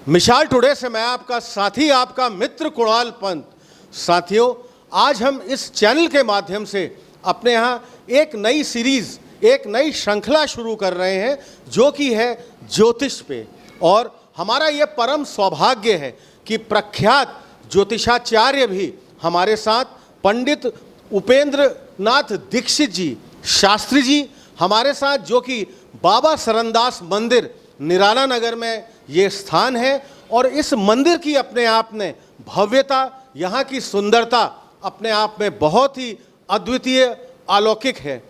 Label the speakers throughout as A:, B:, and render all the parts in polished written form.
A: मिसाल टुडे से मैं आपका साथी, आपका मित्र कुणाल पंत। साथियों, आज हम इस चैनल के माध्यम से अपने यहाँ एक नई सीरीज, एक नई श्रृंखला शुरू कर रहे हैं जो कि है ज्योतिष पे। और हमारा ये परम सौभाग्य है कि प्रख्यात ज्योतिषाचार्य भी हमारे साथ पंडित उपेंद्र नाथ दीक्षित जी शास्त्री जी हमारे साथ, जो कि बाबा सरनदास मंदिर निराला नगर में ये स्थान है। और इस मंदिर की अपने आप में भव्यता, यहाँ की सुंदरता अपने आप में बहुत ही अद्वितीय, अलौकिक है।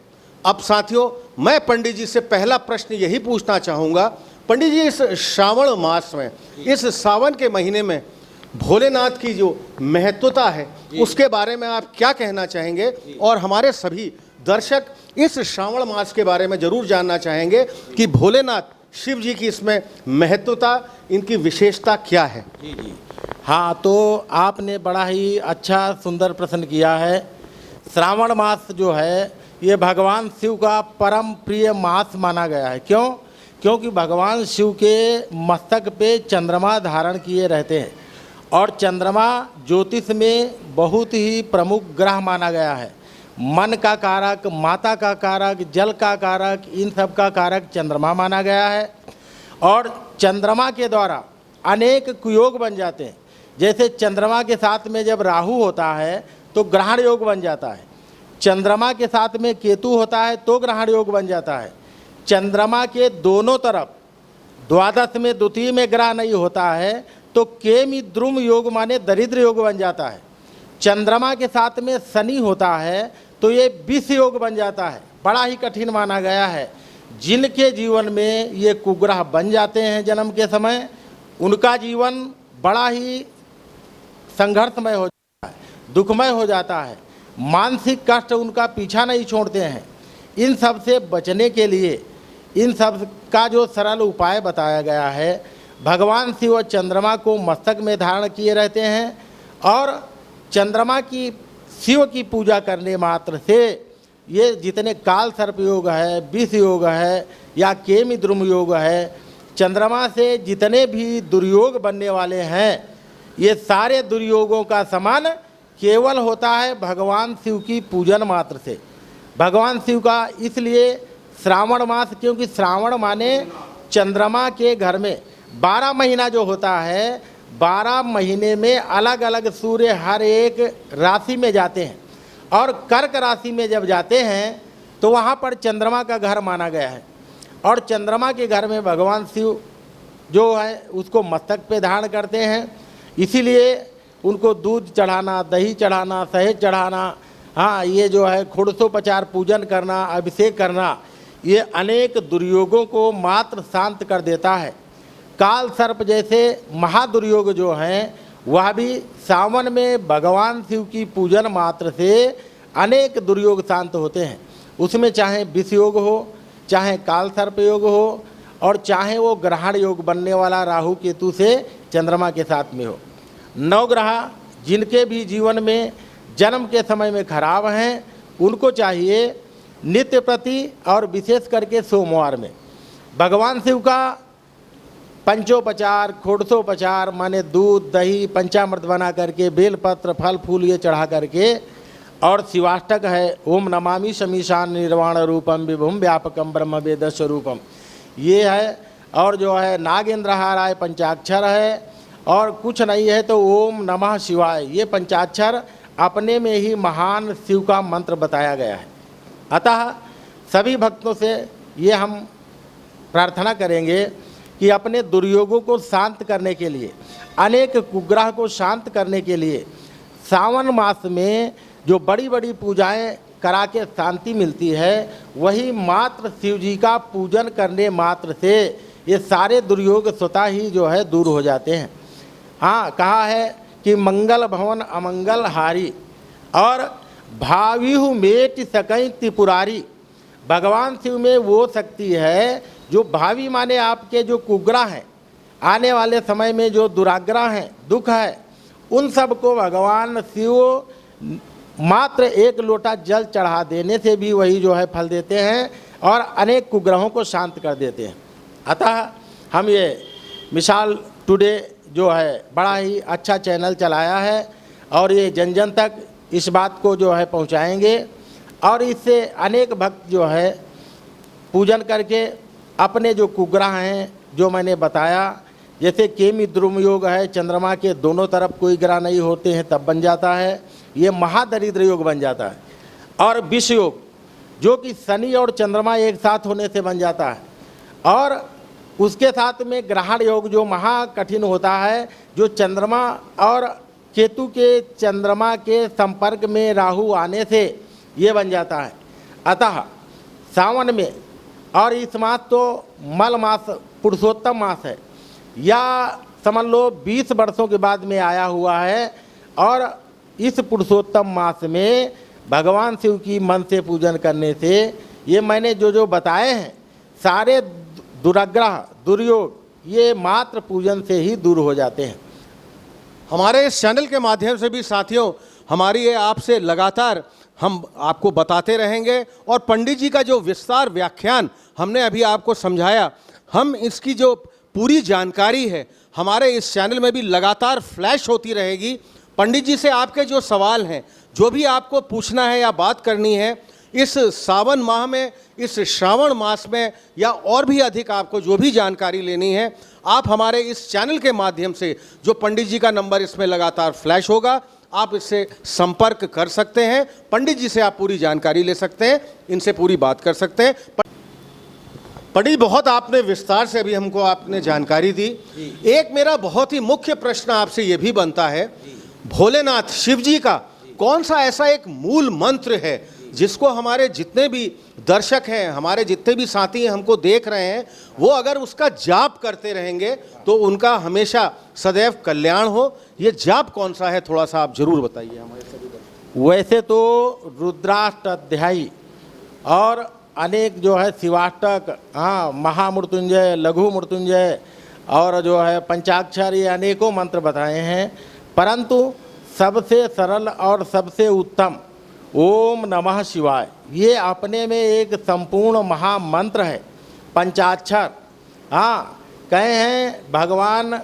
A: अब साथियों, मैं पंडित जी से पहला प्रश्न यही पूछना चाहूँगा। पंडित जी, इस श्रावण मास में, इस सावन के महीने में भोलेनाथ की जो महत्वता है उसके बारे में आप क्या कहना चाहेंगे? और हमारे सभी दर्शक इस श्रावण मास के बारे में जरूर जानना चाहेंगे कि भोलेनाथ शिव जी की इसमें महत्वता, इनकी विशेषता क्या है?
B: जी जी हाँ, तो आपने बड़ा ही अच्छा सुंदर प्रश्न किया है। श्रावण मास जो है ये भगवान शिव का परम प्रिय मास माना गया है। क्यों? क्योंकि भगवान शिव के मस्तक पे चंद्रमा धारण किए रहते हैं और चंद्रमा ज्योतिष में बहुत ही प्रमुख ग्रह माना गया है। मन का कारक, माता का कारक, जल का कारक, इन सब का कारक चंद्रमा माना गया है। और चंद्रमा के द्वारा अनेक कुयोग बन जाते हैं। जैसे चंद्रमा के साथ में जब राहु होता है तो ग्रहण योग बन जाता है, चंद्रमा के साथ में केतु होता है तो ग्रहण योग बन जाता है, चंद्रमा के दोनों तरफ द्वादश में द्वितीय में ग्रह नहीं होता है तो केमि द्रुम योग माने दरिद्र योग बन जाता है, चंद्रमा के साथ में शनि होता है तो ये विष योग बन जाता है। बड़ा ही कठिन माना गया है। जिनके जीवन में ये कुग्रह बन जाते हैं जन्म के समय, उनका जीवन बड़ा ही संघर्षमय हो जाता है, दुखमय हो जाता है, मानसिक कष्ट उनका पीछा नहीं छोड़ते हैं। इन सब से बचने के लिए इन सब का जो सरल उपाय बताया गया है, भगवान शिव चंद्रमा को मस्तक में धारण किए रहते हैं और चंद्रमा की शिव की पूजा करने मात्र से ये जितने काल सर्प योग है, विष योग है या केमि द्रुम योग है, चंद्रमा से जितने भी दुर्योग बनने वाले हैं, ये सारे दुर्योगों का समाधान केवल होता है भगवान शिव की पूजन मात्र से। भगवान शिव का इसलिए श्रावण मास, क्योंकि श्रावण माने चंद्रमा के घर में 12 महीना जो होता है, 12 महीने में अलग अलग सूर्य हर एक राशि में जाते हैं और कर्क राशि में जब जाते हैं तो वहाँ पर चंद्रमा का घर माना गया है। और चंद्रमा के घर में भगवान शिव जो है उसको मस्तक पे धारण करते हैं, इसीलिए उनको दूध चढ़ाना, दही चढ़ाना, शहद चढ़ाना, हाँ, ये जो है खुड़सोपचार पूजन करना, अभिषेक करना, ये अनेक दुर्योगों को मात्र शांत कर देता है। काल सर्प जैसे महादुर्योग जो हैं वह भी सावन में भगवान शिव की पूजन मात्र से अनेक दुर्योग शांत होते हैं। उसमें चाहे विष योग हो, चाहे काल सर्प योग हो और चाहे वो ग्रहण योग बनने वाला राहु केतु से चंद्रमा के साथ में हो। 9 ग्रह जिनके भी जीवन में जन्म के समय में खराब हैं, उनको चाहिए नित्य प्रति और विशेष करके सोमवार में भगवान शिव का पंचोपचार, खोड़सोपचार माने दूध, दही, पंचामृत बना करके, बेलपत्र, फल फूल ये चढ़ा करके, और शिवाष्टक है ओम नमामि शमीशान निर्वाण रूपम विभुम व्यापकम ब्रह्म वेद स्वरूपम, ये है। और जो है नागेंद्रहाराय पंचाक्षर है, और कुछ नहीं है तो ओम नमः शिवाय, ये पंचाक्षर अपने में ही महान शिव का मंत्र बताया गया है। अतः सभी भक्तों से ये हम प्रार्थना करेंगे कि अपने दुर्योगों को शांत करने के लिए, अनेक कुग्रह को शांत करने के लिए सावन मास में जो बड़ी बड़ी पूजाएं करा के शांति मिलती है, वही मात्र शिव जी का पूजन करने मात्र से ये सारे दुर्योग स्वतः ही जो है दूर हो जाते हैं। हाँ, कहा है कि मंगल भवन अमंगल हारी और भाविहु मेट सकई त्रिपुरारी। भगवान शिव में वो शक्ति है जो भावी माने आपके जो कुग्रह हैं, आने वाले समय में जो दुराग्रह हैं, दुख है, उन सब को भगवान शिव मात्र 1 लोटा जल चढ़ा देने से भी वही जो है फल देते हैं और अनेक कुग्रहों को शांत कर देते हैं। अतः हम ये मिसाल टुडे जो है बड़ा ही अच्छा चैनल चलाया है और ये जन जन तक इस बात को जो है पहुंचाएंगे और इससे अनेक भक्त जो है पूजन करके अपने जो कुग्रह हैं जो मैंने बताया, जैसे केमी द्रुम योग है, चंद्रमा के दोनों तरफ कोई ग्रह नहीं होते हैं तब बन जाता है, ये महादरिद्र योग बन जाता है। और विष योग जो कि शनि और चंद्रमा एक साथ होने से बन जाता है, और उसके साथ में ग्रहण योग जो महा कठिन होता है, जो चंद्रमा और केतु के चंद्रमा के संपर्क में राहु आने से ये बन जाता है। अतः सावन में, और इस मास तो मल मास पुरुषोत्तम मास है, या समझ लो 20 वर्षों के बाद में आया हुआ है, और इस पुरुषोत्तम मास में भगवान शिव की मन से पूजन करने से ये मैंने जो बताए हैं सारे दुराग्रह दुर्योग ये मात्र पूजन से ही दूर हो जाते हैं।
A: हमारे इस चैनल के माध्यम से भी साथियों हमारी ये आपसे लगातार हम आपको बताते रहेंगे, और पंडित जी का जो विस्तार व्याख्यान हमने अभी आपको समझाया, हम इसकी जो पूरी जानकारी है हमारे इस चैनल में भी लगातार फ्लैश होती रहेगी। पंडित जी से आपके जो सवाल हैं, जो भी आपको पूछना है या बात करनी है, इस सावन माह में, इस श्रावण मास में, या और भी अधिक आपको जो भी जानकारी लेनी है, आप हमारे इस चैनल के माध्यम से, जो पंडित जी का नंबर इसमें लगातार फ्लैश होगा, आप इससे संपर्क कर सकते हैं। पंडित जी से आप पूरी जानकारी ले सकते हैं, इनसे पूरी बात कर सकते हैं। पंडित बहुत आपने विस्तार से अभी हमको आपने जानकारी दी। एक मेरा बहुत ही मुख्य प्रश्न आपसे ये भी बनता है, भोलेनाथ शिव जी का कौन सा ऐसा एक मूल मंत्र है जिसको हमारे जितने भी दर्शक हैं, हमारे जितने भी साथी हैं, हमको देख रहे हैं, वो अगर उसका जाप करते रहेंगे तो उनका हमेशा सदैव कल्याण हो? ये जाप कौन सा है, थोड़ा सा आप जरूर बताइए हमारे सभी दर्शक।
B: वैसे तो रुद्राष्ट अध्यायी और अनेक जो है शिवाष्टक, हाँ, महामृत्युंजय, लघु मृत्युंजय और जो है पंचाक्षर, ये अनेकों मंत्र बताए हैं, परंतु सबसे सरल और सबसे उत्तम ओम नमः शिवाय ये अपने में एक संपूर्ण महामंत्र है, पंचाक्षर। हाँ, कहे हैं भगवान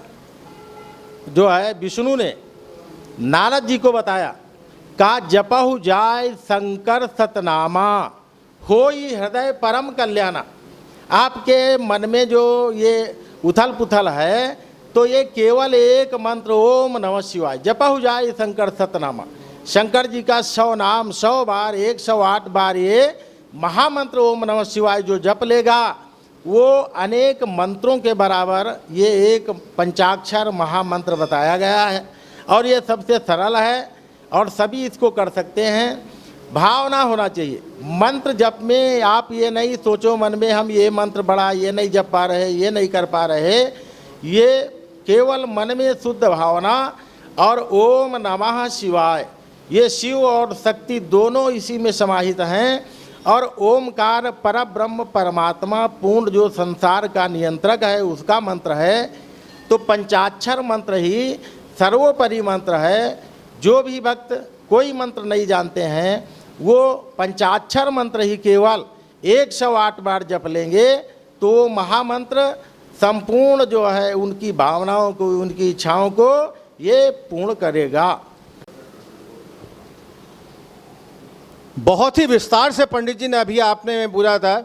B: जो है विष्णु ने नारद जी को बताया, का जपहु जाय शंकर सतनामा होई हृदय परम कल्याणा। आपके मन में जो ये उथल पुथल है तो ये केवल एक मंत्र ओम नमः शिवाय जपहु जाय शंकर सतनामा, शंकर जी का 100 नाम 100 बार 108 बार ये महामंत्र ओम नमः शिवाय जो जप लेगा वो अनेक मंत्रों के बराबर ये एक पंचाक्षर महामंत्र बताया गया है, और ये सबसे सरल है और सभी इसको कर सकते हैं। भावना होना चाहिए मंत्र जप में, आप ये नहीं सोचो मन में हम ये मंत्र बड़ा ये नहीं जप पा रहे, ये नहीं कर पा रहे, ये केवल मन में शुद्ध भावना और ओम नमः शिवाय, ये शिव और शक्ति दोनों इसी में समाहित हैं, और ओमकार पर ब्रह्म परमात्मा पूर्ण जो संसार का नियंत्रक है उसका मंत्र है। तो पंचाक्षर मंत्र ही सर्वोपरि मंत्र है। जो भी भक्त कोई मंत्र नहीं जानते हैं वो पंचाक्षर मंत्र ही केवल 108 बार जप लेंगे तो महामंत्र संपूर्ण जो है उनकी भावनाओं को, उनकी इच्छाओं को ये पूर्ण करेगा।
A: बहुत ही विस्तार से पंडित जी ने अभी आपने बोला था।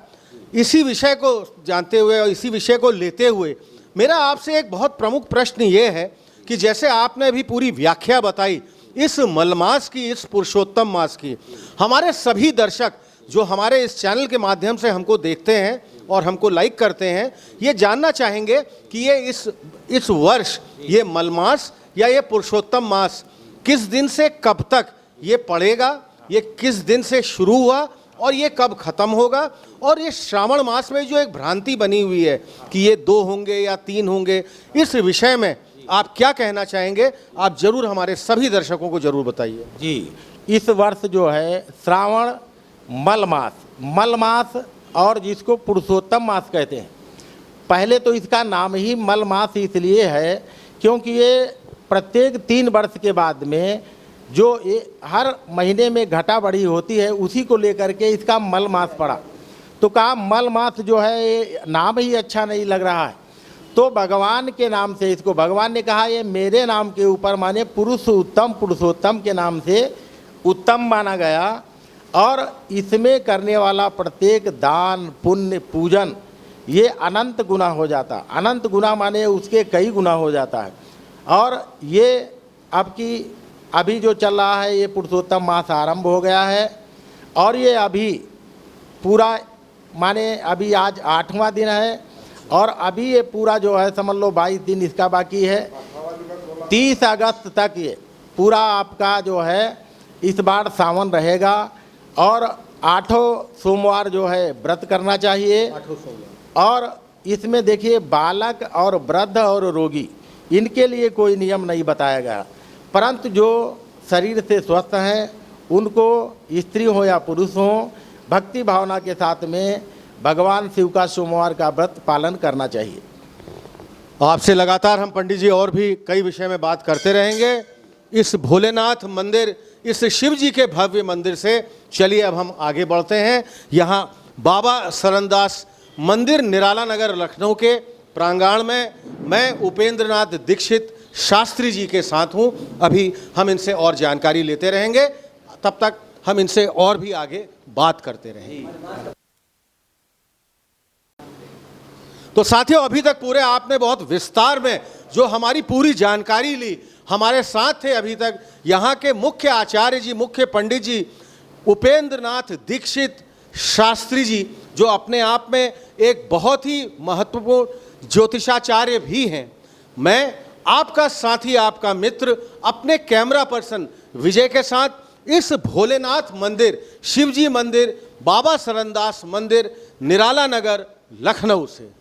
A: इसी विषय को जानते हुए और इसी विषय को लेते हुए मेरा आपसे एक बहुत प्रमुख प्रश्न ये है कि जैसे आपने अभी पूरी व्याख्या बताई इस मलमास की, इस पुरुषोत्तम मास की, हमारे सभी दर्शक जो हमारे इस चैनल के माध्यम से हमको देखते हैं और हमको लाइक करते हैं, ये जानना चाहेंगे कि ये इस वर्ष ये मलमास या ये पुरुषोत्तम मास किस दिन से कब तक ये पड़ेगा, ये किस दिन से शुरू हुआ और ये कब ख़त्म होगा, और ये श्रावण मास में जो एक भ्रांति बनी हुई है कि ये 2 होंगे या 3 होंगे, इस विषय में आप क्या कहना चाहेंगे? आप जरूर हमारे सभी दर्शकों को जरूर बताइए।
B: जी, इस वर्ष जो है श्रावण मल मास और जिसको पुरुषोत्तम मास कहते हैं, पहले तो इसका नाम ही मल मास इसलिए है क्योंकि ये प्रत्येक 3 वर्ष के बाद में जो ये हर महीने में घटा बढ़ी होती है उसी को लेकर के इसका मल मास पड़ा। तो कहा मल मास जो है ये नाम ही अच्छा नहीं लग रहा है, तो भगवान के नाम से इसको भगवान ने कहा ये मेरे नाम के ऊपर माने पुरुषोत्तम के नाम से उत्तम माना गया। और इसमें करने वाला प्रत्येक दान पुण्य पूजन ये अनंत गुना हो जाता। अनंत गुना माने उसके कई गुना हो जाता है। और ये अभी जो चल रहा है ये पुरुषोत्तम मास आरंभ हो गया है और ये अभी पूरा माने अभी आज 8वां दिन है और अभी ये पूरा जो है समझ लो 22 दिन इसका बाकी है। 30 अगस्त तक ये पूरा आपका जो है इस बार सावन रहेगा और 8 सोमवार जो है व्रत करना चाहिए। और इसमें देखिए बालक और वृद्ध और रोगी इनके लिए कोई नियम नहीं बताया गया, परंतु जो शरीर से स्वस्थ हैं उनको स्त्री हो या पुरुष हो भक्ति भावना के साथ में भगवान शिव का सोमवार का व्रत पालन करना चाहिए।
A: आपसे लगातार हम पंडित जी और भी कई विषय में बात करते रहेंगे। इस भोलेनाथ मंदिर, इस शिव जी के भव्य मंदिर से चलिए अब हम आगे बढ़ते हैं। यहाँ बाबा सरनदास मंदिर निराला नगर लखनऊ के प्रांगण में मैं उपेंद्र नाथ दीक्षित शास्त्री जी के साथ हूँ। अभी हम इनसे और जानकारी लेते रहेंगे, तब तक हम इनसे और भी आगे बात करते रहेंगे। तो साथियों, अभी तक पूरे आपने बहुत विस्तार में जो हमारी पूरी जानकारी ली, हमारे साथ थे अभी तक यहाँ के मुख्य आचार्य जी, मुख्य पंडित जी उपेंद्र नाथ दीक्षित शास्त्री जी, जो अपने आप में एक बहुत ही महत्वपूर्ण ज्योतिषाचार्य भी हैं। मैं आपका साथी, आपका मित्र, अपने कैमरा पर्सन विजय के साथ इस भोलेनाथ मंदिर, शिवजी मंदिर, बाबा सरनदास मंदिर, निराला नगर, लखनऊ से